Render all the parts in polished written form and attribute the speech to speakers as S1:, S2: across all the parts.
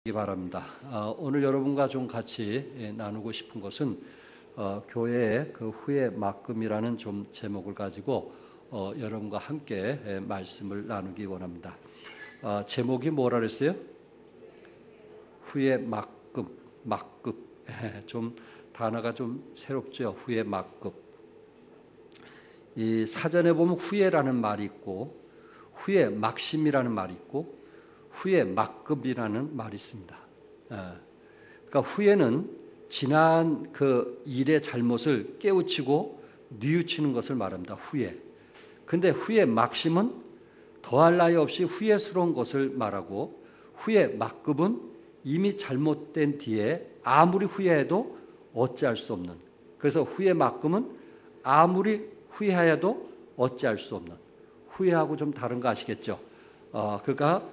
S1: 바랍니다. 오늘 여러분과 좀 같이 나누고 싶은 것은 교회의 그 후의 막금이라는 좀 제목을 가지고 여러분과 함께 말씀을 나누기 원합니다. 제목이 뭐라 그랬어요? 후의 막금, 막급. 좀 단어가 좀 새롭죠. 후의 막급. 이 사전에 보면 후회라는 말이 있고 후의 막심이라는 말이 있고 후의 막급이라는 말이 있습니다. 그러니까 후회는 지난 그 일의 잘못을 깨우치고 뉘우치는 것을 말합니다. 후회. 근데 후의 막심은 더할 나위 없이 후회스러운 것을 말하고 후의 막급은 이미 잘못된 뒤에 아무리 후회해도 어찌할 수 없는, 그래서 후의 막급은 아무리 후회해도 어찌할 수 없는, 후회하고 좀 다른 거 아시겠죠? 그러니까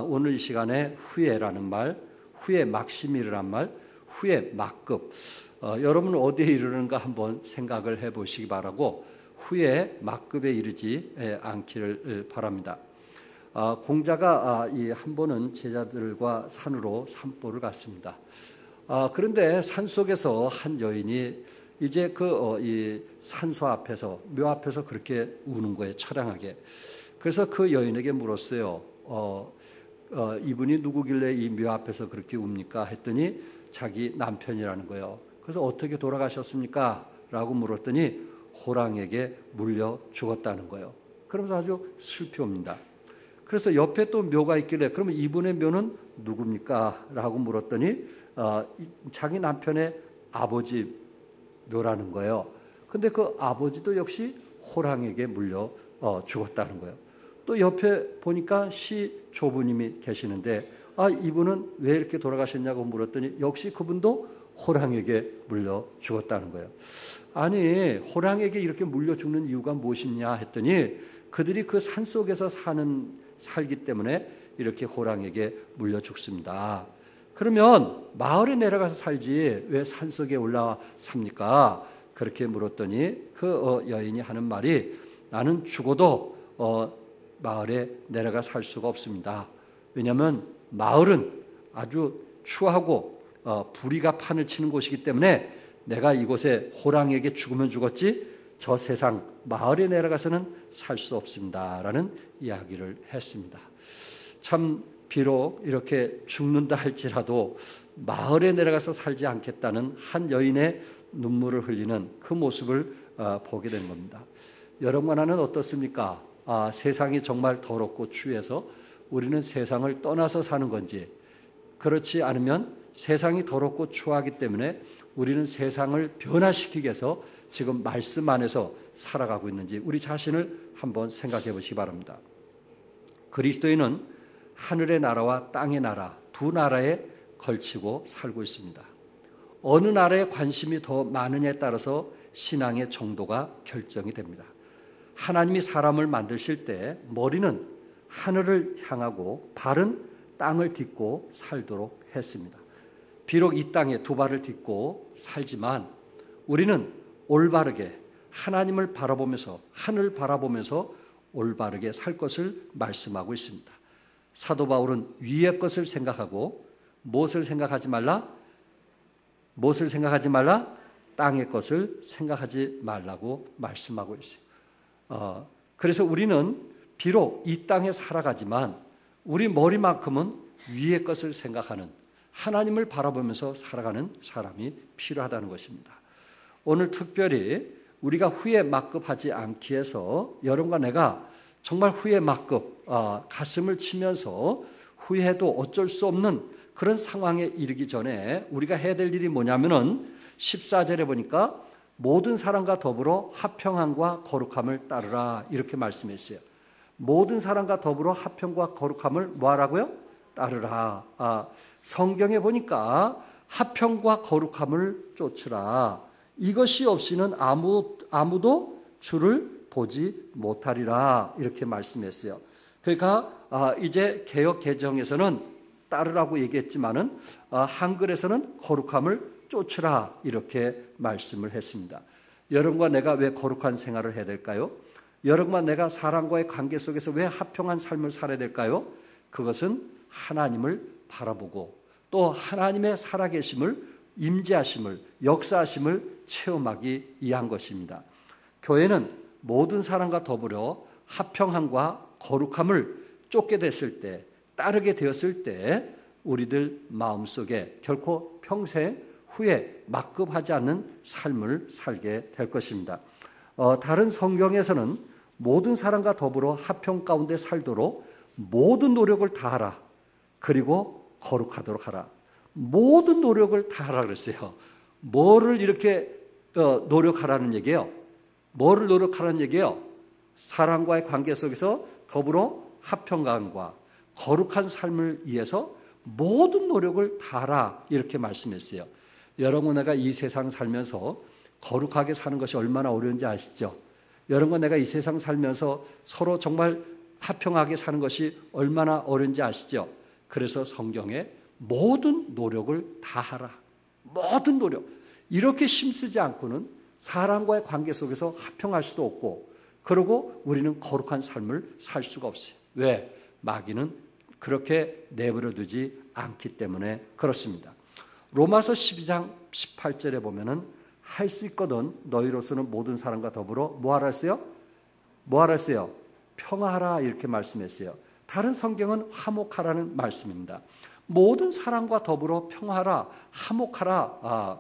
S1: 오늘 이 시간에 후회라는 말, 후회 막심이라는 말, 후회 막급. 여러분은 어디에 이르는가 한번 생각을 해보시기 바라고 후회 막급에 이르지 않기를 바랍니다. 공자가 한 번은 제자들과 산으로 산보를 갔습니다. 그런데 산속에서 한 여인이 이제 이 산소 앞에서, 묘 앞에서 그렇게 우는 거예요, 처량하게. 그래서 그 여인에게 물었어요. 이분이 누구길래 이 묘 앞에서 그렇게 웁니까? 했더니 자기 남편이라는 거예요. 그래서 어떻게 돌아가셨습니까? 라고 물었더니 호랑이에게 물려 죽었다는 거예요. 그러면서 아주 슬피 옵니다. 그래서 옆에 또 묘가 있길래 그러면 이분의 묘는 누굽니까? 라고 물었더니 자기 남편의 아버지 묘라는 거예요. 근데 그 아버지도 역시 호랑이에게 물려 죽었다는 거예요. 또 옆에 보니까 시조부님이 계시는데 이분은 왜 이렇게 돌아가셨냐고 물었더니 역시 그분도 호랑이에게 물려 죽었다는 거예요. 아니, 호랑이에게 이렇게 물려 죽는 이유가 무엇이냐 했더니 그들이 그 산속에서 살기 때문에 이렇게 호랑이에게 물려 죽습니다. 그러면 마을에 내려가서 살지 왜 산속에 올라와 삽니까? 그렇게 물었더니 그 여인이 하는 말이, 나는 죽어도 마을에 내려가 살 수가 없습니다. 왜냐하면 마을은 아주 추하고 불의가 판을 치는 곳이기 때문에 내가 이곳에 호랑이에게 죽으면 죽었지 저 세상 마을에 내려가서는 살 수 없습니다. 라는 이야기를 했습니다. 참 비록 이렇게 죽는다 할지라도 마을에 내려가서 살지 않겠다는 한 여인의 눈물을 흘리는 그 모습을 보게 된 겁니다. 여러분과 나는 어떻습니까? 세상이 정말 더럽고 추해서 우리는 세상을 떠나서 사는 건지, 그렇지 않으면 세상이 더럽고 추하기 때문에 우리는 세상을 변화시키기 위해서 지금 말씀 안에서 살아가고 있는지 우리 자신을 한번 생각해 보시기 바랍니다. 그리스도인은 하늘의 나라와 땅의 나라 두 나라에 걸치고 살고 있습니다. 어느 나라에 관심이 더 많으냐에 따라서 신앙의 정도가 결정이 됩니다. 하나님이 사람을 만드실 때 머리는 하늘을 향하고 발은 땅을 딛고 살도록 했습니다. 비록 이 땅에 두 발을 딛고 살지만 우리는 올바르게 하나님을 바라보면서, 하늘을 바라보면서 올바르게 살 것을 말씀하고 있습니다. 사도 바울은 위의 것을 생각하고 무엇을 생각하지 말라? 무엇을 생각하지 말라? 땅의 것을 생각하지 말라고 말씀하고 있어요. 그래서 우리는 비록 이 땅에 살아가지만 우리 머리만큼은 위의 것을 생각하는, 하나님을 바라보면서 살아가는 사람이 필요하다는 것입니다. 오늘 특별히 우리가 후에 막급하지 않기 위해서 여러분과 내가 정말 후에 막급, 가슴을 치면서 후회해도 어쩔 수 없는 그런 상황에 이르기 전에 우리가 해야 될 일이 뭐냐면은 14절에 보니까 모든 사람과 더불어 화평함과 거룩함을 따르라 이렇게 말씀했어요. 모든 사람과 더불어 화평과 거룩함을 뭐하라고요? 따르라. 성경에 보니까 화평과 거룩함을 쫓으라. 이것이 없이는 아무도 주를 보지 못하리라 이렇게 말씀했어요. 그러니까 이제 개역 개정에서는 따르라고 얘기했지만은 한글에서는 거룩함을 쫓으라 이렇게 말씀을 했습니다. 여러분과 내가 왜 거룩한 생활을 해야 될까요? 여러분과 내가 사람과의 관계 속에서 왜 화평한 삶을 살아야 될까요? 그것은 하나님을 바라보고 또 하나님의 살아계심을, 임재하심을, 역사하심을 체험하기 위한 것입니다. 교회는 모든 사람과 더불어 화평함과 거룩함을 쫓게 됐을 때, 따르게 되었을 때 우리들 마음속에 결코 평생 후에 막급하지 않는 삶을 살게 될 것입니다. 다른 성경에서는 모든 사람과 더불어 화평 가운데 살도록 모든 노력을 다하라. 그리고 거룩하도록 하라. 모든 노력을 다하라 그랬어요. 뭐를 이렇게 노력하라는 얘기예요? 뭐를 노력하라는 얘기예요? 사람과의 관계 속에서 더불어 화평감과 거룩한 삶을 위해서 모든 노력을 다하라 이렇게 말씀했어요. 여러분, 내가 이 세상 살면서 거룩하게 사는 것이 얼마나 어려운지 아시죠? 여러분, 내가 이 세상 살면서 서로 정말 화평하게 사는 것이 얼마나 어려운지 아시죠? 그래서 성경에 모든 노력을 다하라. 모든 노력. 이렇게 힘쓰지 않고는 사람과의 관계 속에서 화평할 수도 없고, 그리고 우리는 거룩한 삶을 살 수가 없어요. 왜? 마귀는 그렇게 내버려 두지 않기 때문에 그렇습니다. 로마서 12장 18절에 보면은 할 수 있거든 너희로서는 모든 사람과 더불어 뭐하라 했어요? 뭐하라 했어요? 평화하라 이렇게 말씀했어요. 다른 성경은 화목하라는 말씀입니다. 모든 사람과 더불어 평화하라, 화목하라.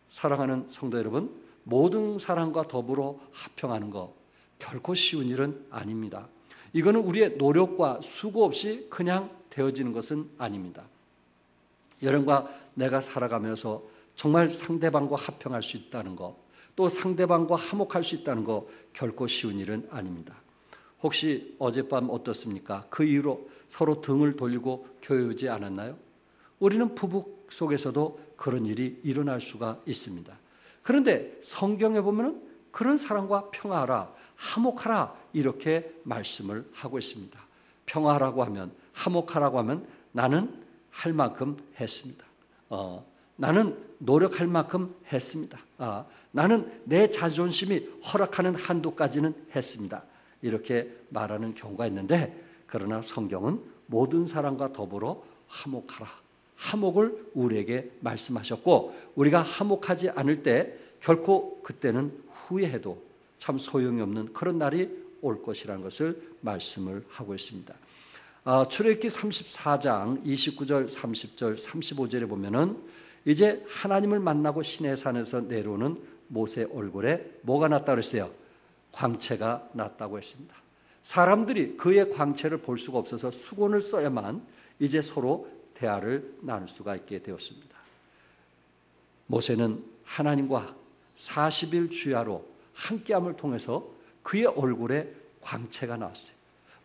S1: 사랑하는 성도 여러분, 모든 사람과 더불어 화평하는 거 결코 쉬운 일은 아닙니다. 이거는 우리의 노력과 수고 없이 그냥 되어지는 것은 아닙니다. 여러분과 내가 살아가면서 정말 상대방과 화평할 수 있다는 것, 또 상대방과 화목할 수 있다는 것 결코 쉬운 일은 아닙니다. 혹시 어젯밤 어떻습니까? 그 이후로 서로 등을 돌리고 교회 오지 않았나요? 우리는 부부 속에서도 그런 일이 일어날 수가 있습니다. 그런데 성경에 보면은 그런 사람과 평화하라, 화목하라 이렇게 말씀을 하고 있습니다. 평화라고 하면, 화목하라고 하면 나는 할 만큼 했습니다. 나는 노력할 만큼 했습니다. 나는 내 자존심이 허락하는 한도까지는 했습니다. 이렇게 말하는 경우가 있는데, 그러나 성경은 모든 사람과 더불어 화목하라. 화목을 우리에게 말씀하셨고, 우리가 화목하지 않을 때 결코 그때는 후회해도 참 소용이 없는 그런 날이 올 것이라는 것을 말씀을 하고 있습니다. 출애굽기 34장 29절, 30절, 35절에 보면은 이제 하나님을 만나고 시내산에서 내려오는 모세 얼굴에 뭐가 났다고 그랬어요? 광채가 났다고 했습니다. 사람들이 그의 광채를 볼 수가 없어서 수건을 써야만 이제 서로 대화를 나눌 수가 있게 되었습니다. 모세는 하나님과 40일 주야로 함께함을 통해서 그의 얼굴에 광채가 나왔어요.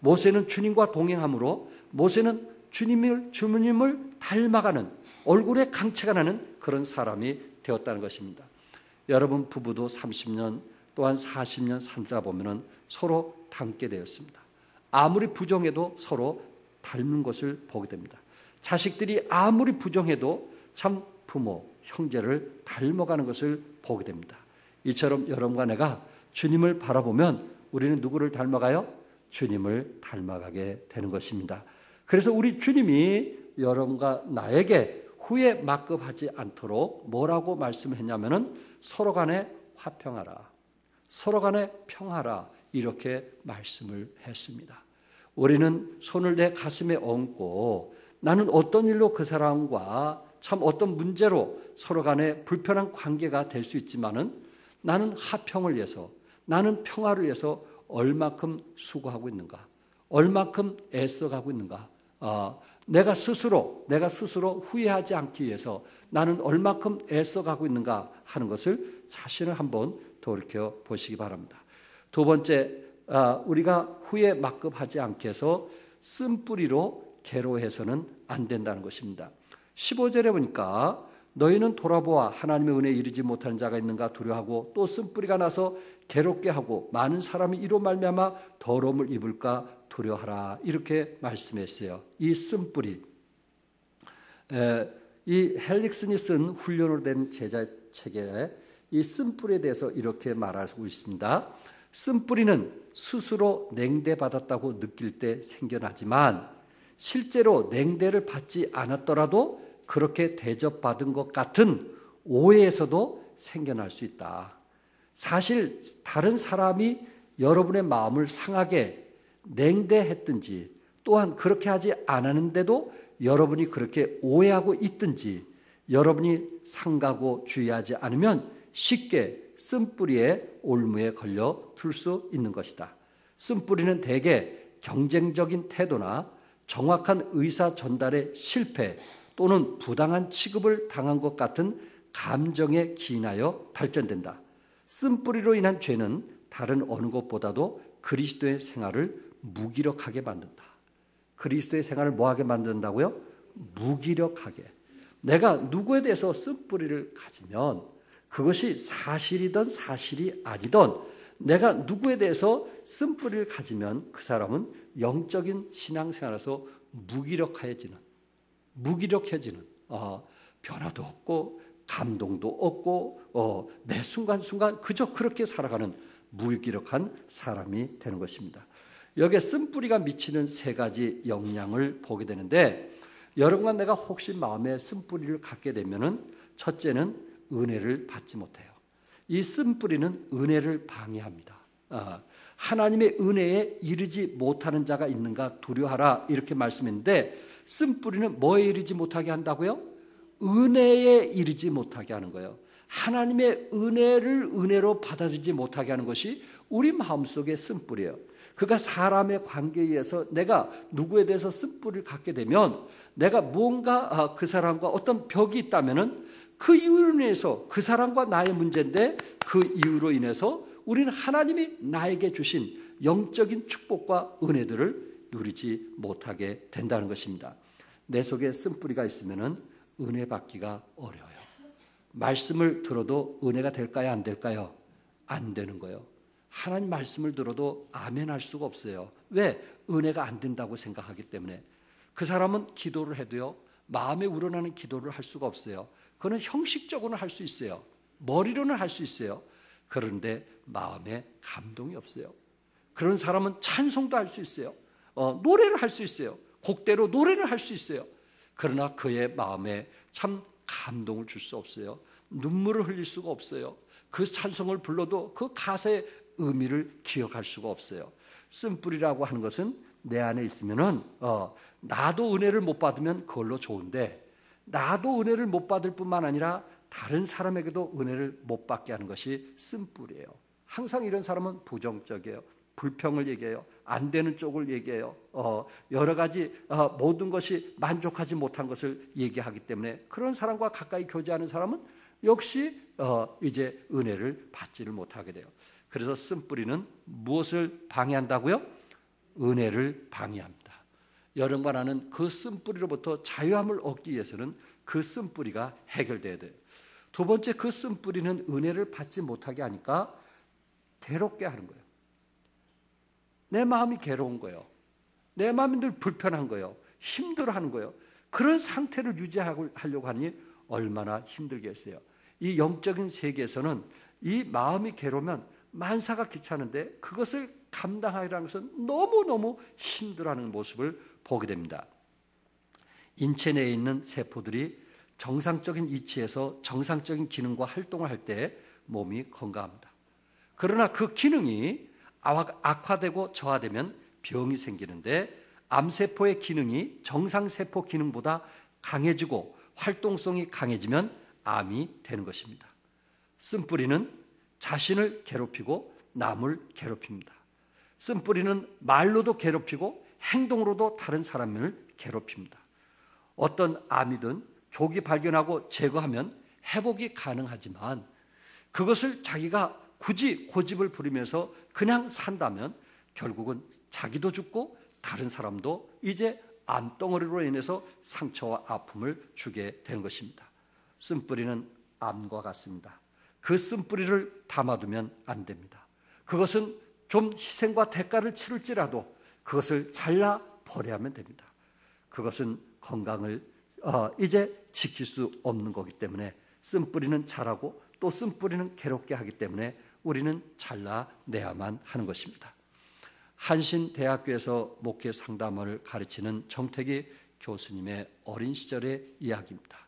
S1: 모세는 주님과 동행함으로 모세는 주님을 닮아가는, 얼굴에 광채가 나는 그런 사람이 되었다는 것입니다. 여러분, 부부도 30년 또한 40년 살다 보면 서로 닮게 되었습니다. 아무리 부정해도 서로 닮는 것을 보게 됩니다. 자식들이 아무리 부정해도 참 부모, 형제를 닮아가는 것을 보게 됩니다. 이처럼 여러분과 내가 주님을 바라보면 우리는 누구를 닮아가요? 주님을 닮아가게 되는 것입니다. 그래서 우리 주님이 여러분과 나에게 후에 막급하지 않도록 뭐라고 말씀했냐면은 서로 간에 화평하라, 서로 간에 평하라 이렇게 말씀을 했습니다. 우리는 손을 내 가슴에 얹고 나는 어떤 일로 그 사람과 참 어떤 문제로 서로 간에 불편한 관계가 될 수 있지만은 나는 화평을 위해서, 나는 평화를 위해서 얼마큼 수고하고 있는가, 얼마큼 애써가고 있는가, 내가 스스로 후회하지 않기 위해서 나는 얼마큼 애써가고 있는가 하는 것을 자신을 한번 돌이켜 보시기 바랍니다. 두 번째, 우리가 후에 막급하지 않게 해서 쓴뿌리로 괴로워해서는 안 된다는 것입니다. 15절에 보니까 너희는 돌아보아 하나님의 은혜에 이르지 못하는 자가 있는가 두려워하고 또 쓴뿌리가 나서 괴롭게 하고 많은 사람이 이로 말미암아 더러움을 입을까 두려워하라 이렇게 말씀했어요. 이 쓴뿌리, 이 헬릭슨이 쓴 훈련으로 된 제자책에 이 쓴뿌리에 대해서 이렇게 말하고 있습니다. 쓴뿌리는 스스로 냉대받았다고 느낄 때 생겨나지만 실제로 냉대를 받지 않았더라도 그렇게 대접받은 것 같은 오해에서도 생겨날 수 있다. 사실 다른 사람이 여러분의 마음을 상하게 냉대했든지 또한 그렇게 하지 않았는데도 여러분이 그렇게 오해하고 있든지 여러분이 상가고 주의하지 않으면 쉽게 쓴뿌리의 올무에 걸려 들 수 있는 것이다. 쓴뿌리는 대개 경쟁적인 태도나 정확한 의사 전달의 실패 또는 부당한 취급을 당한 것 같은 감정에 기인하여 발전된다. 쓴뿌리로 인한 죄는 다른 어느 것보다도 그리스도의 생활을 무기력하게 만든다. 그리스도의 생활을 뭐하게 만든다고요? 무기력하게. 내가 누구에 대해서 쓴뿌리를 가지면 그것이 사실이든 사실이 아니든 내가 누구에 대해서 쓴뿌리를 가지면 그 사람은 영적인 신앙생활에서 무기력해지는 변화도 없고 감동도 없고 매 순간순간 그저 그렇게 살아가는 무기력한 사람이 되는 것입니다. 여기에 쓴뿌리가 미치는 세 가지 영향을 보게 되는데 여러분과 내가 혹시 마음에 쓴뿌리를 갖게 되면은 첫째는 은혜를 받지 못해요. 이 쓴뿌리는 은혜를 방해합니다. 하나님의 은혜에 이르지 못하는 자가 있는가 두려워하라 이렇게 말씀했는데 쓴뿌리는 뭐에 이르지 못하게 한다고요? 은혜에 이르지 못하게 하는 거예요. 하나님의 은혜를 은혜로 받아들이지 못하게 하는 것이 우리 마음속의 쓴뿌리예요. 그가 사람의 관계에 의해서 내가 누구에 대해서 쓴뿌리를 갖게 되면 내가 뭔가 그 사람과 어떤 벽이 있다면은 그 이유로 인해서 그 사람과 나의 문제인데 그 이유로 인해서 우리는 하나님이 나에게 주신 영적인 축복과 은혜들을 누리지 못하게 된다는 것입니다. 내 속에 쓴뿌리가 있으면은 은혜 받기가 어려워요. 말씀을 들어도 은혜가 될까요? 안 될까요? 안 되는 거예요. 하나님 말씀을 들어도 아멘 할 수가 없어요. 왜? 은혜가 안 된다고 생각하기 때문에. 그 사람은 기도를 해도요, 마음에 우러나는 기도를 할 수가 없어요. 그거는 형식적으로는 할 수 있어요. 머리로는 할 수 있어요. 그런데 마음에 감동이 없어요. 그런 사람은 찬송도 할 수 있어요. 노래를 할 수 있어요. 곡대로 노래를 할 수 있어요. 그러나 그의 마음에 참 감동을 줄 수 없어요. 눈물을 흘릴 수가 없어요. 그 찬송을 불러도 그 가사의 의미를 기억할 수가 없어요. 쓴뿌리라고 하는 것은 내 안에 있으면은 나도 은혜를 못 받으면 그걸로 좋은데 나도 은혜를 못 받을 뿐만 아니라 다른 사람에게도 은혜를 못 받게 하는 것이 쓴뿌리예요. 항상 이런 사람은 부정적이에요. 불평을 얘기해요. 안 되는 쪽을 얘기해요. 여러 가지 모든 것이 만족하지 못한 것을 얘기하기 때문에 그런 사람과 가까이 교제하는 사람은 역시 이제 은혜를 받지를 못하게 돼요. 그래서 쓴뿌리는 무엇을 방해한다고요? 은혜를 방해합니다. 여러분과 나는 그 쓴뿌리로부터 자유함을 얻기 위해서는 그 쓴뿌리가 해결돼야 돼요. 두 번째, 그 쓴뿌리는 은혜를 받지 못하게 하니까 괴롭게 하는 거예요. 내 마음이 괴로운 거예요. 내 마음이 늘 불편한 거예요. 힘들어하는 거예요. 그런 상태를 유지하려고 하니 얼마나 힘들겠어요. 이 영적인 세계에서는 이 마음이 괴로우면 만사가 귀찮은데 그것을 감당하라는 것은 너무너무 힘들어하는 모습을 보게 됩니다. 인체 내에 있는 세포들이 정상적인 위치에서 정상적인 기능과 활동을 할 때 몸이 건강합니다. 그러나 그 기능이 악화되고 저하되면 병이 생기는데 암세포의 기능이 정상세포 기능보다 강해지고 활동성이 강해지면 암이 되는 것입니다. 쓴뿌리는 자신을 괴롭히고 남을 괴롭힙니다. 쓴뿌리는 말로도 괴롭히고 행동으로도 다른 사람을 괴롭힙니다. 어떤 암이든 조기 발견하고 제거하면 회복이 가능하지만 그것을 자기가 굳이 고집을 부리면서 그냥 산다면 결국은 자기도 죽고 다른 사람도 이제 암덩어리로 인해서 상처와 아픔을 주게 되는 것입니다. 쓴뿌리는 암과 같습니다. 그 쓴뿌리를 담아두면 안 됩니다. 그것은 좀 희생과 대가를 치를지라도 그것을 잘라 버려야 하면 됩니다. 그것은 건강을 이제 지킬 수 없는 거기 때문에 쓴뿌리는 자라고 또 쓴뿌리는 괴롭게 하기 때문에 우리는 잘라내야만 하는 것입니다. 한신대학교에서 목회 상담을 가르치는 정택이 교수님의 어린 시절의 이야기입니다.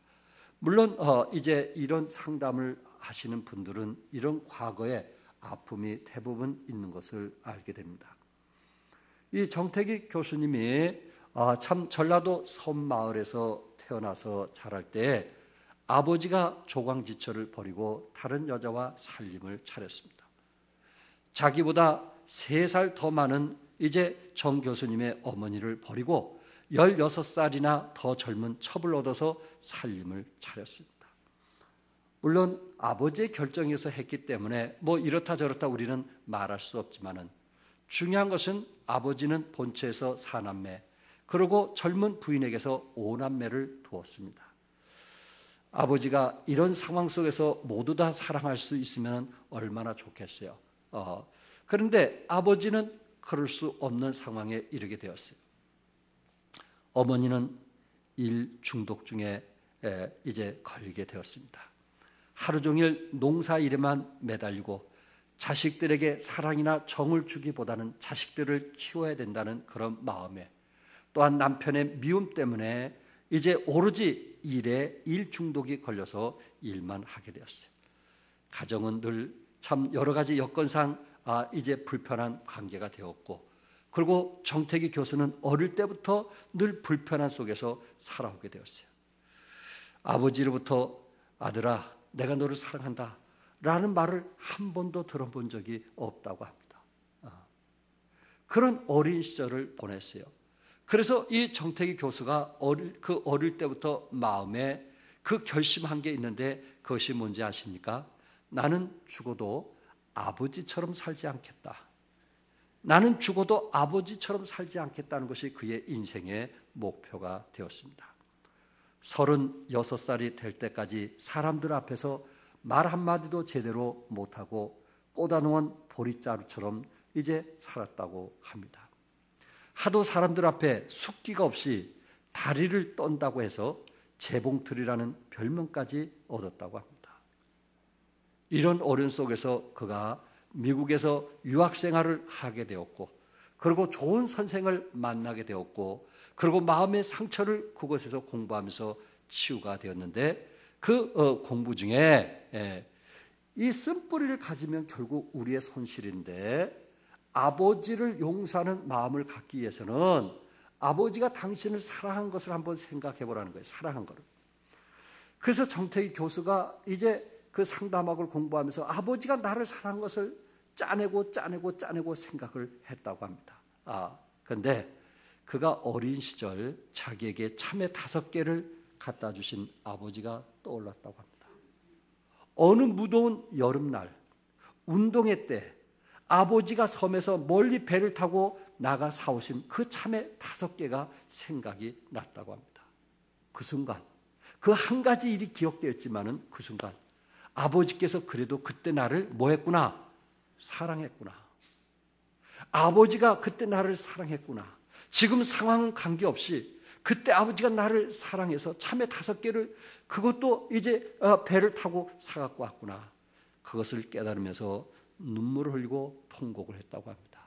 S1: 물론 이제 이런 상담을 하시는 분들은 이런 과거의 아픔이 대부분 있는 것을 알게 됩니다. 이 정태기 교수님이 참 전라도 섬마을에서 태어나서 자랄 때 아버지가 조광지처를 버리고 다른 여자와 살림을 차렸습니다. 자기보다 3살 더 많은 이제 정 교수님의 어머니를 버리고 16살이나 더 젊은 첩을 얻어서 살림을 차렸습니다. 물론 아버지의 결정에서 했기 때문에 뭐 이렇다 저렇다 우리는 말할 수 없지만은 중요한 것은 아버지는 본처에서 4남매, 그리고 젊은 부인에게서 5남매를 두었습니다. 아버지가 이런 상황 속에서 모두 다 사랑할 수 있으면 얼마나 좋겠어요. 그런데 아버지는 그럴 수 없는 상황에 이르게 되었어요. 어머니는 일 중독 중에 이제 걸리게 되었습니다. 하루 종일 농사 일에만 매달리고 자식들에게 사랑이나 정을 주기보다는 자식들을 키워야 된다는 그런 마음에, 또한 남편의 미움 때문에 이제 오로지 일 중독이 걸려서 일만 하게 되었어요. 가정은 늘 참 여러 가지 여건상 이제 불편한 관계가 되었고, 그리고 정태기 교수는 어릴 때부터 늘 불편한 속에서 살아오게 되었어요. 아버지로부터 아들아, 내가 너를 사랑한다 라는 말을 한 번도 들어본 적이 없다고 합니다. 그런 어린 시절을 보냈어요. 그래서 이 정태기 교수가 어릴 때부터 마음에 그 결심한 게 있는데, 그것이 뭔지 아십니까? 나는 죽어도 아버지처럼 살지 않겠다. 나는 죽어도 아버지처럼 살지 않겠다는 것이 그의 인생의 목표가 되었습니다. 36살이 될 때까지 사람들 앞에서 말 한마디도 제대로 못하고 꽂아놓은 보릿자루처럼 이제 살았다고 합니다. 하도 사람들 앞에 숫기가 없이 다리를 떤다고 해서 재봉틀이라는 별명까지 얻었다고 합니다. 이런 어려움 속에서 그가 미국에서 유학생활을 하게 되었고, 그리고 좋은 선생을 만나게 되었고, 그리고 마음의 상처를 그곳에서 공부하면서 치유가 되었는데, 그 공부 중에 이 쓴뿌리를 가지면 결국 우리의 손실인데, 아버지를 용서하는 마음을 갖기 위해서는 아버지가 당신을 사랑한 것을 한번 생각해 보라는 거예요. 사랑한 거를. 그래서 정태기 교수가 이제 그 상담학을 공부하면서 아버지가 나를 사랑한 것을 짜내고 생각을 했다고 합니다. 그런데 그가 어린 시절 자기에게 참외 5개를 갖다 주신 아버지가 떠올랐다고 합니다. 어느 무더운 여름날 운동회 때 아버지가 섬에서 멀리 배를 타고 나가 사오신 그 참외 5개가 생각이 났다고 합니다. 그 순간 그 한 가지 일이 기억되었지만은 그 순간 아버지께서 그래도 그때 나를 뭐 했구나? 사랑했구나. 아버지가 그때 나를 사랑했구나. 지금 상황은 관계없이 그때 아버지가 나를 사랑해서 참외 5개를 그것도 이제 배를 타고 사갖고 왔구나. 그것을 깨달으면서 눈물을 흘리고 통곡을 했다고 합니다.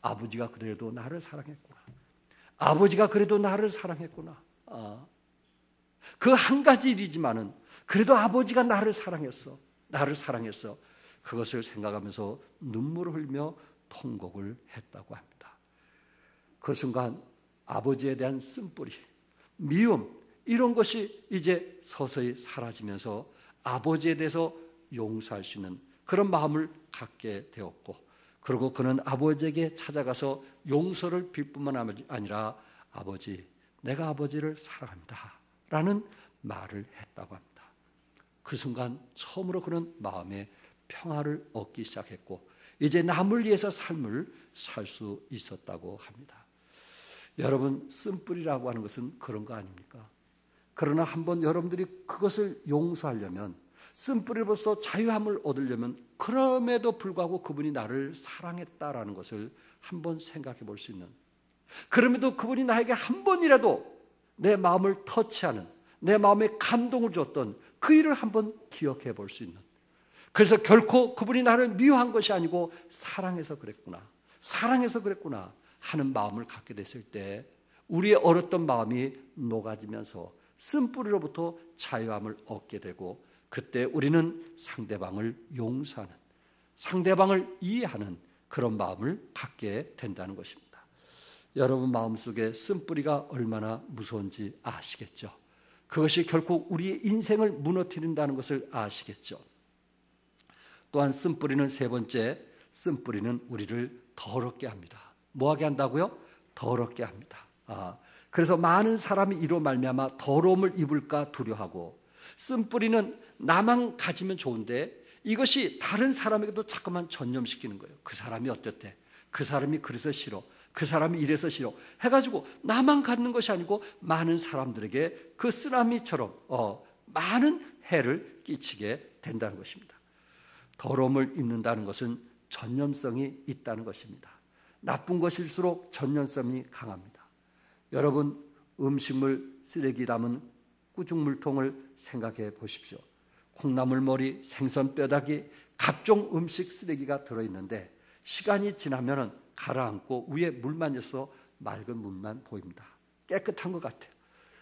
S1: 아버지가 그래도 나를 사랑했구나. 아버지가 그래도 나를 사랑했구나. 그 한 가지 일이지만은 그래도 아버지가 나를 사랑했어. 그것을 생각하면서 눈물을 흘리며 통곡을 했다고 합니다. 그 순간 아버지에 대한 쓴뿌리, 미움, 이런 것이 이제 서서히 사라지면서 아버지에 대해서 용서할 수 있는 그런 마음을 갖게 되었고, 그리고 그는 아버지에게 찾아가서 용서를 빌 뿐만 아니라 아버지, 내가 아버지를 사랑합니다 라는 말을 했다고 합니다. 그 순간 처음으로 그는 마음에 평화를 얻기 시작했고, 이제 남을 위해서 삶을 살 수 있었다고 합니다. 여러분, 쓴뿌리라고 하는 것은 그런 거 아닙니까? 그러나 한번 여러분들이 그것을 용서하려면, 쓴뿌리로서 자유함을 얻으려면, 그럼에도 불구하고 그분이 나를 사랑했다라는 것을 한번 생각해 볼 수 있는, 그럼에도 그분이 나에게 한 번이라도 내 마음을 터치하는, 내 마음에 감동을 줬던 그 일을 한번 기억해 볼 수 있는, 그래서 결코 그분이 나를 미워한 것이 아니고 사랑해서 그랬구나 하는 마음을 갖게 됐을 때 우리의 얼었던 마음이 녹아지면서 쓴뿌리로부터 자유함을 얻게 되고, 그때 우리는 상대방을 용서하는, 상대방을 이해하는 그런 마음을 갖게 된다는 것입니다. 여러분 마음속에 쓴뿌리가 얼마나 무서운지 아시겠죠? 그것이 결국 우리의 인생을 무너뜨린다는 것을 아시겠죠? 또한 쓴뿌리는 세 번째, 쓴뿌리는 우리를 더럽게 합니다. 뭐하게 한다고요? 더럽게 합니다. 그래서 많은 사람이 이로 말미암아 더러움을 입을까 두려워하고, 쓴뿌리는 나만 가지면 좋은데 이것이 다른 사람에게도 자꾸만 전염시키는 거예요. 그 사람이 어땠대? 그 사람이 그래서 싫어. 그 사람이 이래서 싫어. 해가지고 나만 갖는 것이 아니고 많은 사람들에게 그 쓰나미처럼 많은 해를 끼치게 된다는 것입니다. 더러움을 입는다는 것은 전염성이 있다는 것입니다. 나쁜 것일수록 전염성이 강합니다. 여러분, 음식물 쓰레기 담은 꾸중물통을 생각해 보십시오. 콩나물 머리, 생선 뼈다귀, 각종 음식 쓰레기가 들어있는데 시간이 지나면 가라앉고 위에 물만 있어 맑은 물만 보입니다. 깨끗한 것 같아요.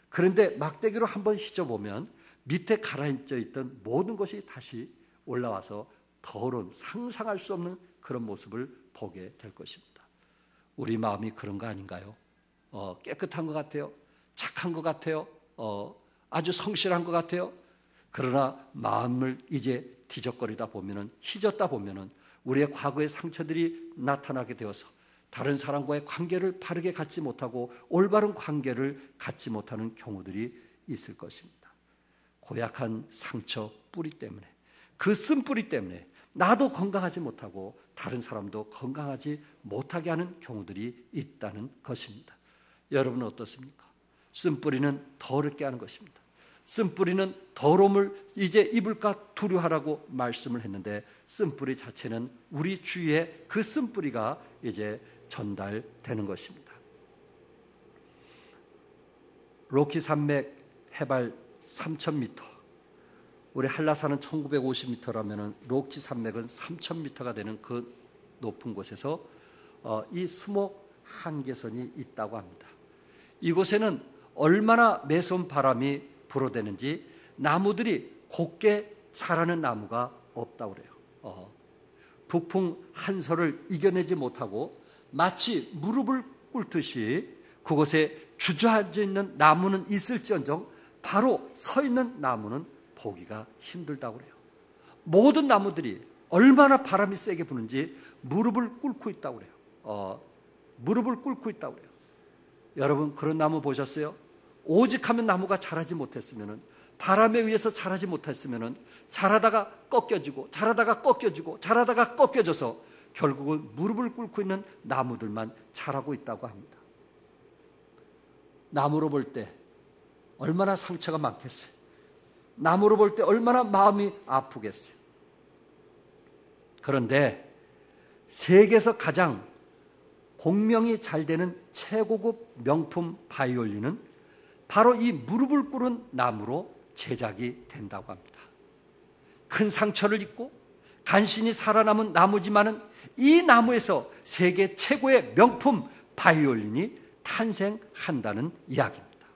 S1: 그런데 막대기로 한번 휘저보면 밑에 가라앉아 있던 모든 것이 다시 올라와서 더러운, 상상할 수 없는 그런 모습을 보게 될 것입니다. 우리 마음이 그런 거 아닌가요? 깨끗한 것 같아요. 착한 것 같아요. 아주 성실한 것 같아요. 그러나 마음을 이제 뒤적거리다 보면은, 휘젓다 보면은 우리의 과거의 상처들이 나타나게 되어서 다른 사람과의 관계를 바르게 갖지 못하고 올바른 관계를 갖지 못하는 경우들이 있을 것입니다. 고약한 상처 뿌리 때문에, 그 쓴 뿌리 때문에 나도 건강하지 못하고 다른 사람도 건강하지 못하게 하는 경우들이 있다는 것입니다. 여러분은 어떻습니까? 쓴 뿌리는 더럽게 하는 것입니다. 쓴 뿌리는 더러움을 이제 입을까 두려워하라고 말씀을 했는데, 쓴 뿌리 자체는 우리 주위에 그 쓴 뿌리가 이제 전달되는 것입니다. 로키 산맥 해발 3,000m, 우리 한라산은 1950m라면 로키 산맥은 3,000m가 되는 그 높은 곳에서 이 수목 한계선이 있다고 합니다. 이곳에는 얼마나 매서운 바람이 불어대는지 나무들이 곱게 자라는 나무가 없다고 그래요. 북풍 한서를 이겨내지 못하고 마치 무릎을 꿇듯이 그곳에 주저앉아 있는 나무는 있을지언정 바로 서 있는 나무는 보기가 힘들다고 그래요. 모든 나무들이 얼마나 바람이 세게 부는지 무릎을 꿇고 있다고 그래요. 무릎을 꿇고 있다고 그래요. 여러분, 그런 나무 보셨어요? 오직 하면 나무가 자라지 못했으면, 바람에 의해서 자라지 못했으면 자라다가 꺾여지고 자라다가 꺾여지고 자라다가 꺾여져서 결국은 무릎을 꿇고 있는 나무들만 자라고 있다고 합니다. 나무로 볼 때 얼마나 상처가 많겠어요? 나무로 볼 때 얼마나 마음이 아프겠어요? 그런데 세계에서 가장 공명이 잘 되는 최고급 명품 바이올린은 바로 이 무릎을 꿇은 나무로 제작이 된다고 합니다. 큰 상처를 입고 간신히 살아남은 나무지만은 이 나무에서 세계 최고의 명품 바이올린이 탄생한다는 이야기입니다.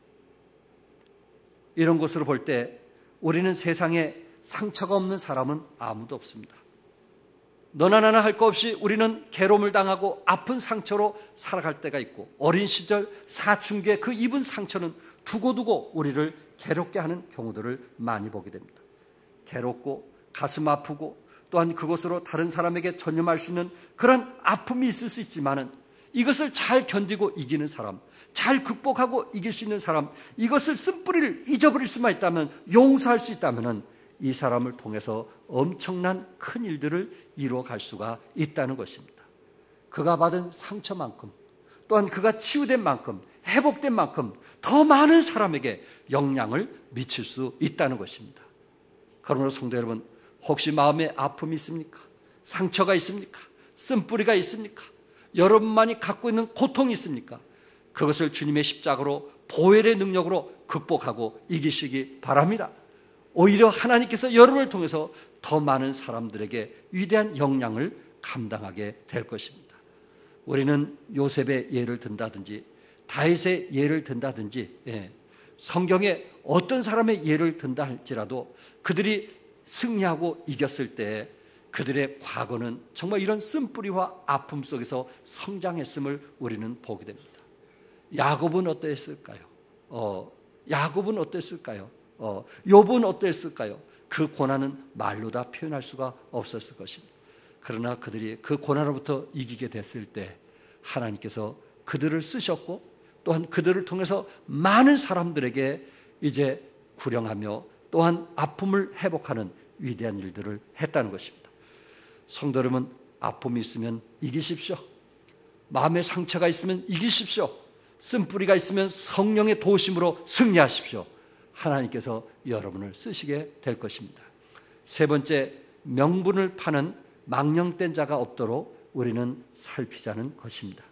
S1: 이런 것으로 볼 때 우리는 세상에 상처가 없는 사람은 아무도 없습니다. 너나 나나 할 것 없이 우리는 괴로움을 당하고 아픈 상처로 살아갈 때가 있고, 어린 시절 사춘기에 그 입은 상처는 두고두고 우리를 괴롭게 하는 경우들을 많이 보게 됩니다. 괴롭고 가슴 아프고 또한 그것으로 다른 사람에게 전염할 수 있는 그런 아픔이 있을 수 있지만은, 이것을 잘 견디고 이기는 사람, 잘 극복하고 이길 수 있는 사람, 이것을 쓴뿌리를 잊어버릴 수만 있다면, 용서할 수 있다면 이 사람을 통해서 엄청난 큰 일들을 이루어갈 수가 있다는 것입니다. 그가 받은 상처만큼, 또한 그가 치유된 만큼, 회복된 만큼 더 많은 사람에게 영향을 미칠 수 있다는 것입니다. 그러므로 성도 여러분, 혹시 마음에 아픔이 있습니까? 상처가 있습니까? 쓴뿌리가 있습니까? 여러분만이 갖고 있는 고통이 있습니까? 그것을 주님의 십자가로, 보혈의 능력으로 극복하고 이기시기 바랍니다. 오히려 하나님께서 여러분을 통해서 더 많은 사람들에게 위대한 영향을 감당하게 될 것입니다. 우리는 요셉의 예를 든다든지 다윗의 예를 든다든지 성경에 어떤 사람의 예를 든다 할지라도 그들이 승리하고 이겼을 때 그들의 과거는 정말 이런 쓴뿌리와 아픔 속에서 성장했음을 우리는 보게 됩니다. 야곱은 어땠을까요? 야곱은 어땠을까요? 욥은 어땠을까요? 그 고난은 말로 다 표현할 수가 없었을 것입니다. 그러나 그들이 그 고난으로부터 이기게 됐을 때 하나님께서 그들을 쓰셨고 또한 그들을 통해서 많은 사람들에게 이제 구령하며 또한 아픔을 회복하는 위대한 일들을 했다는 것입니다. 성도 여러분, 아픔이 있으면 이기십시오. 마음의 상처가 있으면 이기십시오. 쓴뿌리가 있으면 성령의 도우심으로 승리하십시오. 하나님께서 여러분을 쓰시게 될 것입니다. 세 번째, 명분을 파는 망령된 자가 없도록 우리는 살피자는 것입니다.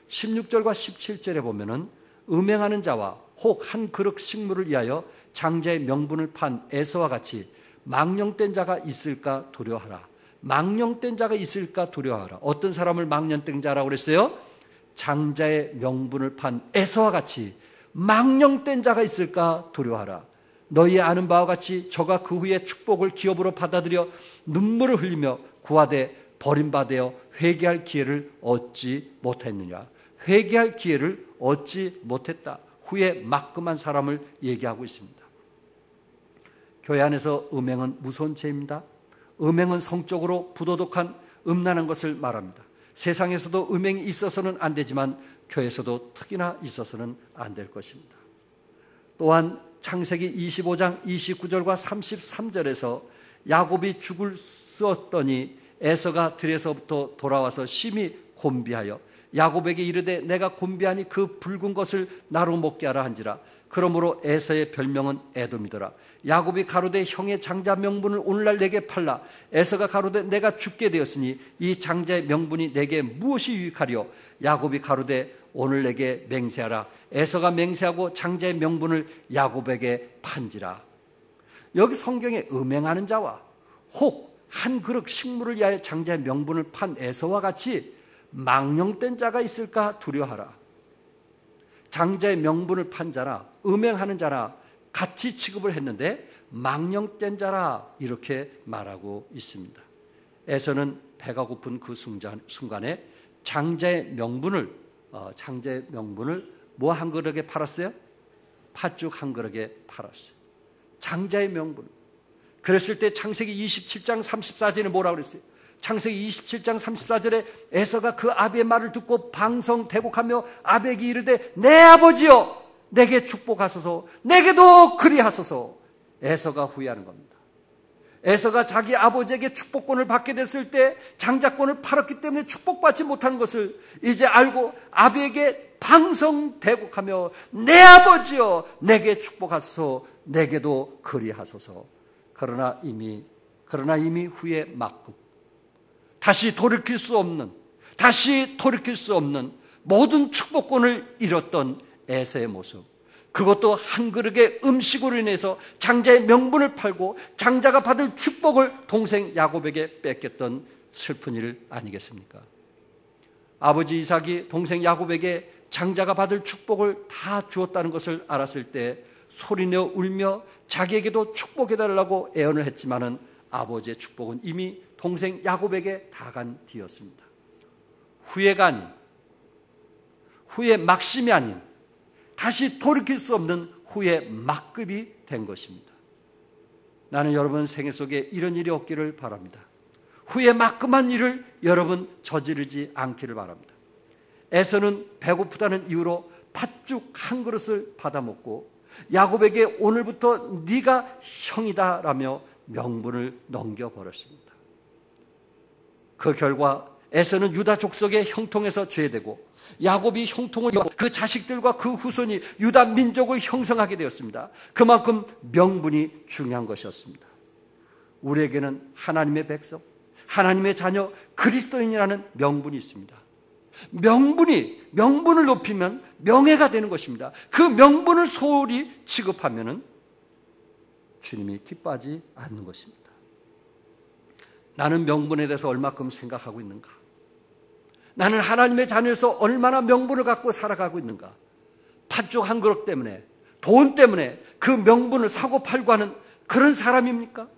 S1: 16절과 17절에 보면은 음행하는 자와 혹 한 그릇 식물을 위하여 장자의 명분을 판 에서와 같이 망령된 자가 있을까 두려워하라. 망령된 자가 있을까 두려워하라. 어떤 사람을 망령된 자라고 그랬어요? 장자의 명분을 판 에서와 같이 망령된 자가 있을까 두려워하라. 너희 아는 바와 같이 저가 그 후에 축복을 기업으로 받아들여 눈물을 흘리며 구하되 버림받아 회개할 기회를 얻지 못했느냐. 회개할 기회를 얻지 못했다. 후에 막금한 사람을 얘기하고 있습니다. 교회 안에서 음행은 무서운 죄입니다. 음행은 성적으로 부도덕한 음란한 것을 말합니다. 세상에서도 음행이 있어서는 안 되지만 교회에서도 특히나 있어서는 안 될 것입니다. 또한 창세기 25장 29절과 33절에서 야곱이 죽을 쑤었더니 에서가 들에서부터 돌아와서 심히 곤비하여 야곱에게 이르되 내가 곤비하니 그 붉은 것을 나로 먹게 하라 한지라. 그러므로 에서의 별명은 에돔이더라. 야곱이 가로되 형의 장자 명분을 오늘날 내게 팔라. 에서가 가로되 내가 죽게 되었으니 이 장자의 명분이 내게 무엇이 유익하리요. 야곱이 가로되 오늘 내게 맹세하라. 에서가 맹세하고 장자의 명분을 야곱에게 판지라. 여기 성경에 음행하는 자와 혹 한 그릇 식물을 위하여 장자의 명분을 판 에서와 같이 망령된 자가 있을까 두려워하라. 장자의 명분을 판 자라 음행하는 자라 같이 취급을 했는데 망령된 자라 이렇게 말하고 있습니다. 에서는 배가 고픈 그 순간에 장자의 명분을 뭐 한 그릇에 팔았어요? 팥죽 한 그릇에 팔았어요. 장자의 명분. 그랬을 때 창세기 27장 34절에 뭐라고 그랬어요? 창세기 27장 34절에 에서가 그 아비의 말을 듣고 방성대곡하며 아비에게 이르되 내 아버지여 내게 축복하소서 내게도 그리하소서. 에서가 후회하는 겁니다. 에서가 자기 아버지에게 축복권을 받게 됐을 때 장자권을 팔았기 때문에 축복받지 못한 것을 이제 알고 아비에게 방성대곡하며 내 아버지여 내게 축복하소서 내게도 그리하소서. 그러나 이미 후에 막급 다시 돌이킬 수 없는 모든 축복권을 잃었던 에서의 모습, 그것도 한 그릇의 음식으로 인해서 장자의 명분을 팔고 장자가 받을 축복을 동생 야곱에게 뺏겼던 슬픈 일 아니겠습니까? 아버지 이삭이 동생 야곱에게 장자가 받을 축복을 다 주었다는 것을 알았을 때 소리내어 울며 자기에게도 축복해달라고 애원을 했지만은 아버지의 축복은 이미 동생 야곱에게 다 간 뒤였습니다. 후회가 아닌, 후회 막심이 아닌 다시 돌이킬 수 없는 후회 막급이 된 것입니다. 나는 여러분 생애 속에 이런 일이 없기를 바랍니다. 후회 막급한 일을 여러분 저지르지 않기를 바랍니다. 에서는 배고프다는 이유로 팥죽 한 그릇을 받아먹고 야곱에게 오늘부터 네가 형이다라며 명분을 넘겨버렸습니다. 그 결과 에서는 유다 족속의 형통에서 죄되고 야곱이 형통을 이어 그 자식들과 그 후손이 유다 민족을 형성하게 되었습니다. 그만큼 명분이 중요한 것이었습니다. 우리에게는 하나님의 백성, 하나님의 자녀, 그리스도인이라는 명분이 있습니다. 명분을 높이면 명예가 되는 것입니다. 그 명분을 소홀히 취급하면은 주님이 기뻐하지 않는 것입니다. 나는 명분에 대해서 얼마큼 생각하고 있는가? 나는 하나님의 자녀에서 얼마나 명분을 갖고 살아가고 있는가? 팥죽 한 그릇 때문에, 돈 때문에 그 명분을 사고 팔고 하는 그런 사람입니까?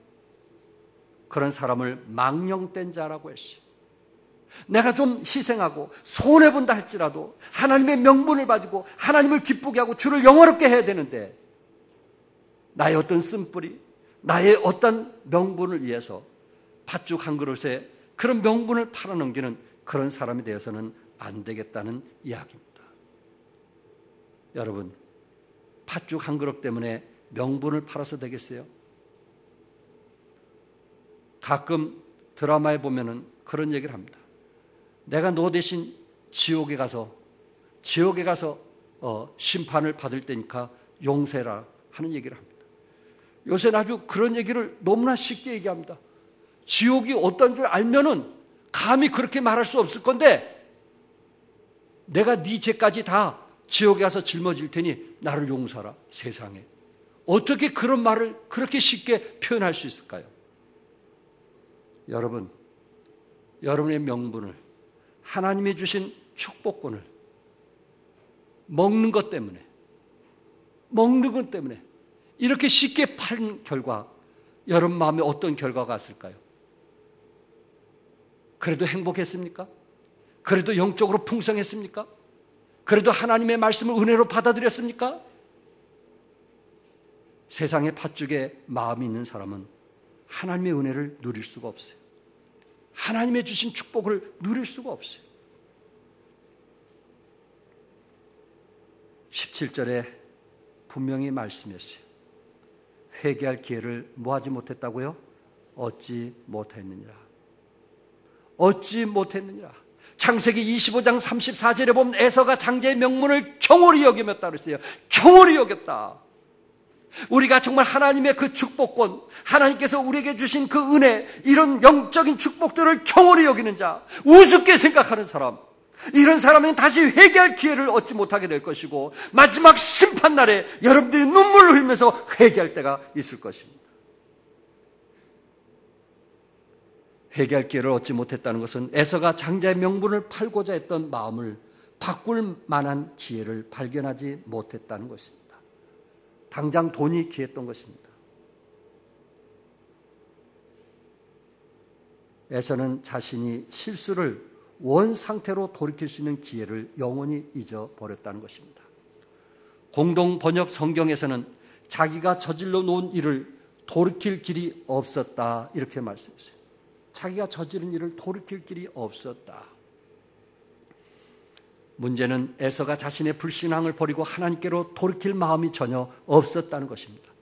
S1: 그런 사람을 망령된 자라고 했어요. 내가 좀 희생하고 손해본다 할지라도 하나님의 명분을 가지고 하나님을 기쁘게 하고 주를 영화롭게 해야 되는데, 나의 어떤 쓴뿌리, 나의 어떤 명분을 위해서 팥죽 한 그릇에 그런 명분을 팔아넘기는 그런 사람이 되어서는 안 되겠다는 이야기입니다. 여러분, 팥죽 한 그릇 때문에 명분을 팔아서 되겠어요? 가끔 드라마에 보면은 그런 얘기를 합니다. 내가 너 대신 지옥에 가서 심판을 받을 테니까 용서해라 하는 얘기를 합니다. 요새는 아주 그런 얘기를 너무나 쉽게 얘기합니다. 지옥이 어떤 줄 알면은 감히 그렇게 말할 수 없을 건데, 내가 네 죄까지 다 지옥에 가서 짊어질 테니 나를 용서하라. 세상에 어떻게 그런 말을 그렇게 쉽게 표현할 수 있을까요? 여러분, 여러분의 명분을, 하나님이 주신 축복권을 먹는 것 때문에 이렇게 쉽게 팔은 결과, 여러분 마음에 어떤 결과가 왔을까요? 그래도 행복했습니까? 그래도 영적으로 풍성했습니까? 그래도 하나님의 말씀을 은혜로 받아들였습니까? 세상에 팥죽에 마음이 있는 사람은 하나님의 은혜를 누릴 수가 없어요. 하나님의 주신 축복을 누릴 수가 없어요. 17절에 분명히 말씀했어요. 회개할 기회를 뭐하지 못했다고요? 얻지 못했느니라. 창세기 25장 34절에 보면 에서가 장자의 명분을 경홀히 여김었다 그랬어요. 경홀히 여겼다. 우리가 정말 하나님의 그 축복권, 하나님께서 우리에게 주신 그 은혜, 이런 영적인 축복들을 경홀히 여기는 자, 우습게 생각하는 사람, 이런 사람은 다시 회개할 기회를 얻지 못하게 될 것이고, 마지막 심판날에 여러분들이 눈물을 흘리면서 회개할 때가 있을 것입니다. 회개할 기회를 얻지 못했다는 것은 에서가 장자의 명분을 팔고자 했던 마음을 바꿀 만한 기회를 발견하지 못했다는 것입니다. 당장 돈이 귀했던 것입니다. 에서는 자신이 실수를 원상태로 돌이킬 수 있는 기회를 영원히 잊어버렸다는 것입니다. 공동 번역 성경에서는 자기가 저질러 놓은 일을 돌이킬 길이 없었다, 이렇게 말씀했어요. 자기가 저지른 일을 돌이킬 길이 없었다. 문제는 에서가 자신의 불신앙을 버리고 하나님께로 돌이킬 마음이 전혀 없었다는 것입니다.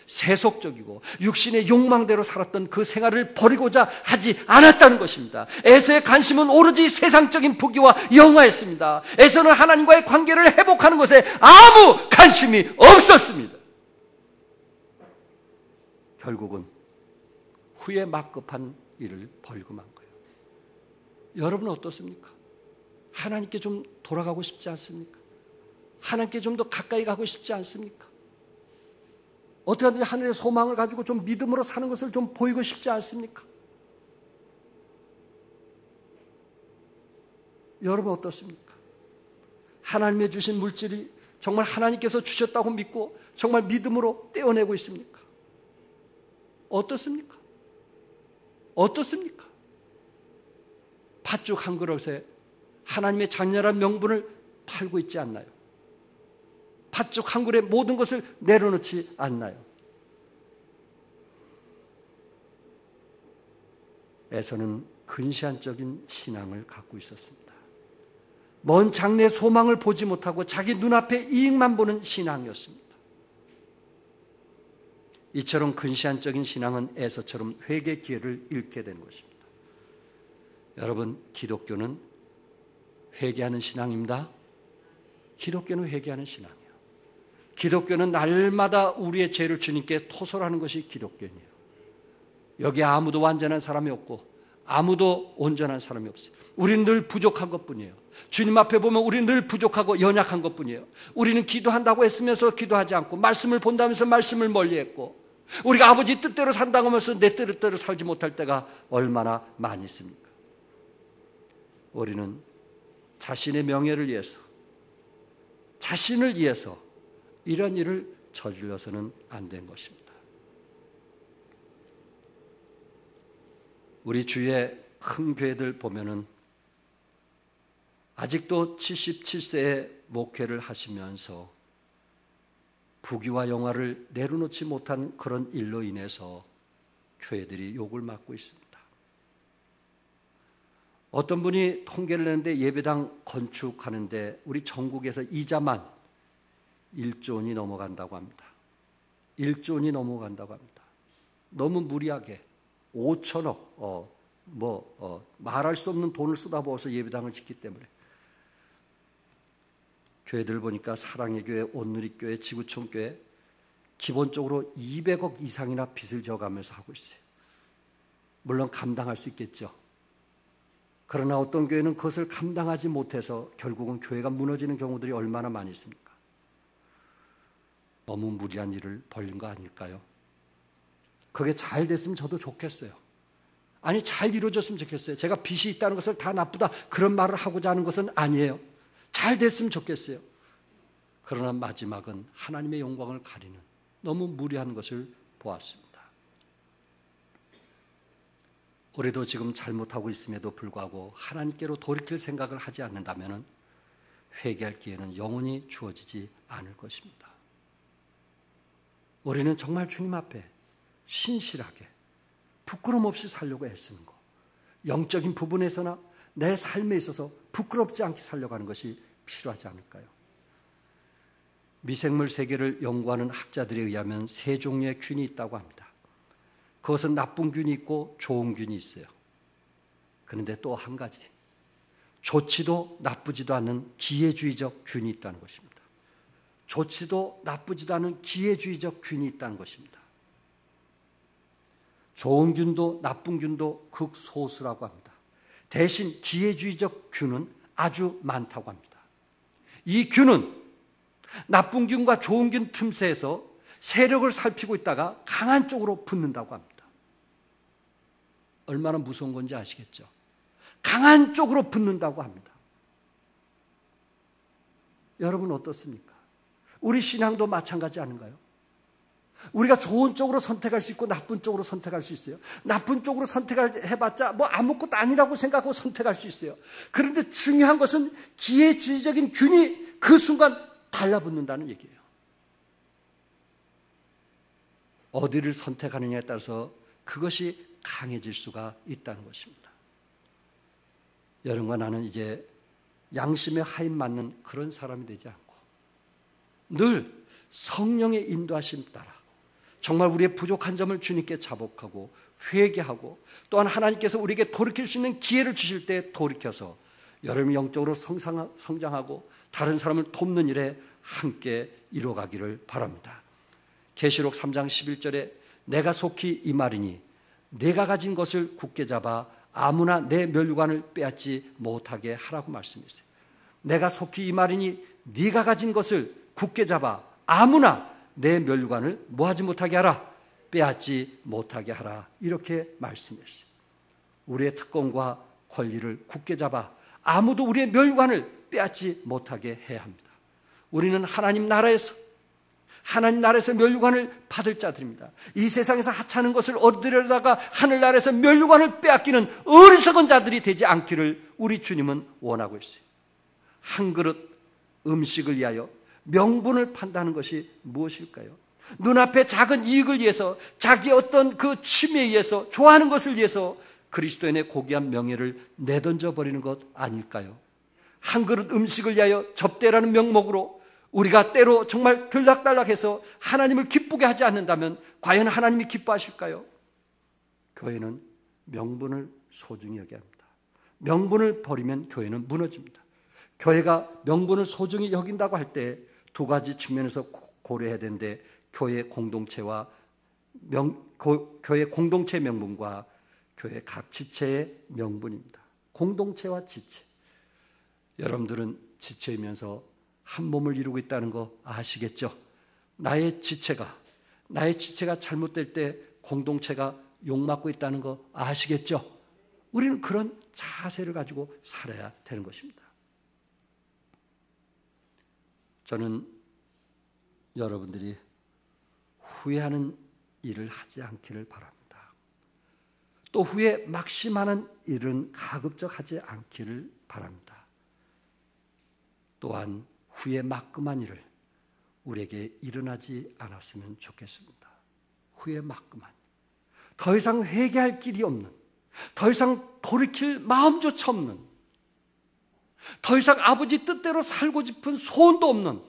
S1: 세속적이고 육신의 욕망대로 살았던 그 생활을 버리고자 하지 않았다는 것입니다. 에서의 관심은 오로지 세상적인 부귀와 영화였습니다. 에서는 하나님과의 관계를 회복하는 것에 아무 관심이 없었습니다. 결국은 후에 막급한 일을 벌금한 거예요. 여러분은 어떻습니까? 하나님께 좀 돌아가고 싶지 않습니까? 하나님께 좀 더 가까이 가고 싶지 않습니까? 어떻게 하든지 하늘의 소망을 가지고 좀 믿음으로 사는 것을 좀 보이고 싶지 않습니까? 여러분 어떻습니까? 하나님의 주신 물질이 정말 하나님께서 주셨다고 믿고 정말 믿음으로 떼어내고 있습니까? 어떻습니까? 팥죽 한 그릇에 하나님의 장렬한 명분을 팔고 있지 않나요? 팥죽 한 그릇에 모든 것을 내려놓지 않나요? 에서는 근시안적인 신앙을 갖고 있었습니다. 먼 장래의 소망을 보지 못하고 자기 눈앞의 이익만 보는 신앙이었습니다. 이처럼 근시안적인 신앙은 에서처럼 회개 기회를 잃게 되는 것입니다. 여러분, 기독교는 회개하는 신앙입니다. 기독교는 회개하는 신앙이에요. 기독교는 날마다 우리의 죄를 주님께 토설하는 것이 기독교예요. 여기 아무도 완전한 사람이 없고 아무도 온전한 사람이 없어요. 우리는 늘 부족한 것뿐이에요. 주님 앞에 보면 우리는 늘 부족하고 연약한 것뿐이에요. 우리는 기도한다고 했으면서 기도하지 않고, 말씀을 본다면서 말씀을 멀리했고, 우리가 아버지 뜻대로 산다고 하면서 내 뜻대로 살지 못할 때가 얼마나 많이 있습니까? 우리는 자신의 명예를 위해서, 자신을 위해서 이런 일을 저질러서는 안 된 것입니다. 우리 주위의 큰 교회들 보면은 아직도 77세에 목회를 하시면서 부귀와 영화를 내려놓지 못한 그런 일로 인해서 교회들이 욕을 먹고 있습니다. 어떤 분이 통계를 내는데 예배당 건축하는데 우리 전국에서 이자만 1조 원이 넘어간다고 합니다. 1조 원이 넘어간다고 합니다. 너무 무리하게 5천억 말할 수 없는 돈을 쏟아부어서 예배당을 짓기 때문에 교회들 보니까 사랑의 교회, 온누리교회, 지구촌교회 기본적으로 200억 이상이나 빚을 져가면서 하고 있어요. 물론 감당할 수 있겠죠. 그러나 어떤 교회는 그것을 감당하지 못해서 결국은 교회가 무너지는 경우들이 얼마나 많이 있습니까? 너무 무리한 일을 벌린 거 아닐까요? 그게 잘 됐으면 저도 좋겠어요. 아니, 잘 이루어졌으면 좋겠어요. 제가 빚이 있다는 것을 다 나쁘다 그런 말을 하고자 하는 것은 아니에요. 잘 됐으면 좋겠어요. 그러나 마지막은 하나님의 영광을 가리는 너무 무리한 것을 보았습니다. 올해도 지금 잘못하고 있음에도 불구하고 하나님께로 돌이킬 생각을 하지 않는다면 회개할 기회는 영원히 주어지지 않을 것입니다. 우리는 정말 주님 앞에 신실하게 부끄럼 없이 살려고 애쓰는 것, 영적인 부분에서나 내 삶에 있어서 부끄럽지 않게 살려고 하는 것이 필요하지 않을까요? 미생물 세계를 연구하는 학자들에 의하면 세 종류의 균이 있다고 합니다. 그것은 나쁜 균이 있고 좋은 균이 있어요. 그런데 또 한 가지, 좋지도 나쁘지도 않은 기회주의적 균이 있다는 것입니다. 좋지도 나쁘지도 않은 기회주의적 균이 있다는 것입니다. 좋은 균도 나쁜 균도 극소수라고 합니다. 대신 기회주의적 균은 아주 많다고 합니다. 이 균은 나쁜 균과 좋은 균 틈새에서 세력을 살피고 있다가 강한 쪽으로 붙는다고 합니다. 얼마나 무서운 건지 아시겠죠? 강한 쪽으로 붙는다고 합니다. 여러분 어떻습니까? 우리 신앙도 마찬가지 아닌가요? 우리가 좋은 쪽으로 선택할 수 있고 나쁜 쪽으로 선택할 수 있어요. 나쁜 쪽으로 선택해봤자 뭐 아무것도 아니라고 생각하고 선택할 수 있어요. 그런데 중요한 것은 기회주의적인 균이 그 순간 달라붙는다는 얘기예요. 어디를 선택하느냐에 따라서 그것이 강해질 수가 있다는 것입니다. 여러분과 나는 이제 양심에 하인 맞는 그런 사람이 되지 않고 늘 성령의 인도하심 따라 정말 우리의 부족한 점을 주님께 자복하고 회개하고 또한 하나님께서 우리에게 돌이킬 수 있는 기회를 주실 때 돌이켜서 여러분이 영적으로 성장하고 다른 사람을 돕는 일에 함께 이루어가기를 바랍니다. 계시록 3장 11절에 내가 속히 이 말이니 내가 가진 것을 굳게 잡아 아무나 내 멸관을 빼앗지 못하게 하라고 말씀했어요. 내가 속히 이 말이니 네가 가진 것을 굳게 잡아 아무나 내 멸관을 뭐하지 못하게 하라, 빼앗지 못하게 하라, 이렇게 말씀했어요. 우리의 특권과 권리를 굳게 잡아 아무도 우리의 멸관을 빼앗지 못하게 해야 합니다. 우리는 하나님 나라에서 멸관을 받을 자들입니다. 이 세상에서 하찮은 것을 얻으려다가 하늘나라에서 멸관을 빼앗기는 어리석은 자들이 되지 않기를 우리 주님은 원하고 있어요. 한 그릇 음식을 위하여 명분을 판다는 것이 무엇일까요? 눈앞에 작은 이익을 위해서 자기 어떤 그 취미에 의해서 좋아하는 것을 위해서 그리스도인의 고귀한 명예를 내던져 버리는 것 아닐까요? 한 그릇 음식을 위하여 접대라는 명목으로 우리가 때로 정말 들락달락해서 하나님을 기쁘게 하지 않는다면 과연 하나님이 기뻐하실까요? 교회는 명분을 소중히 여겨야 합니다. 명분을 버리면 교회는 무너집니다. 교회가 명분을 소중히 여긴다고 할 때 두 가지 측면에서 고려해야 되는데 교회 공동체와 교회 공동체 명분과 교회 각 지체의 명분입니다. 공동체와 지체. 여러분들은 지체이면서 한 몸을 이루고 있다는 거 아시겠죠? 나의 지체가 잘못될 때 공동체가 욕먹고 있다는 거 아시겠죠? 우리는 그런 자세를 가지고 살아야 되는 것입니다. 저는 여러분들이 후회하는 일을 하지 않기를 바랍니다. 또 후에 막심하는 일은 가급적 하지 않기를 바랍니다. 또한 후에 막금한 일을 우리에게 일어나지 않았으면 좋겠습니다. 후에 막금한 일. 더 이상 회개할 길이 없는, 더 이상 돌이킬 마음조차 없는, 더 이상 아버지 뜻대로 살고 싶은 소원도 없는,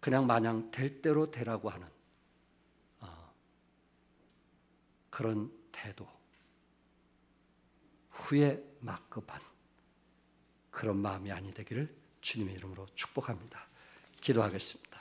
S1: 그냥 마냥 될 대로 되라고 하는 그런 태도, 후에 막급한 그런 마음이 아니 되기를 주님의 이름으로 축복합니다. 기도하겠습니다.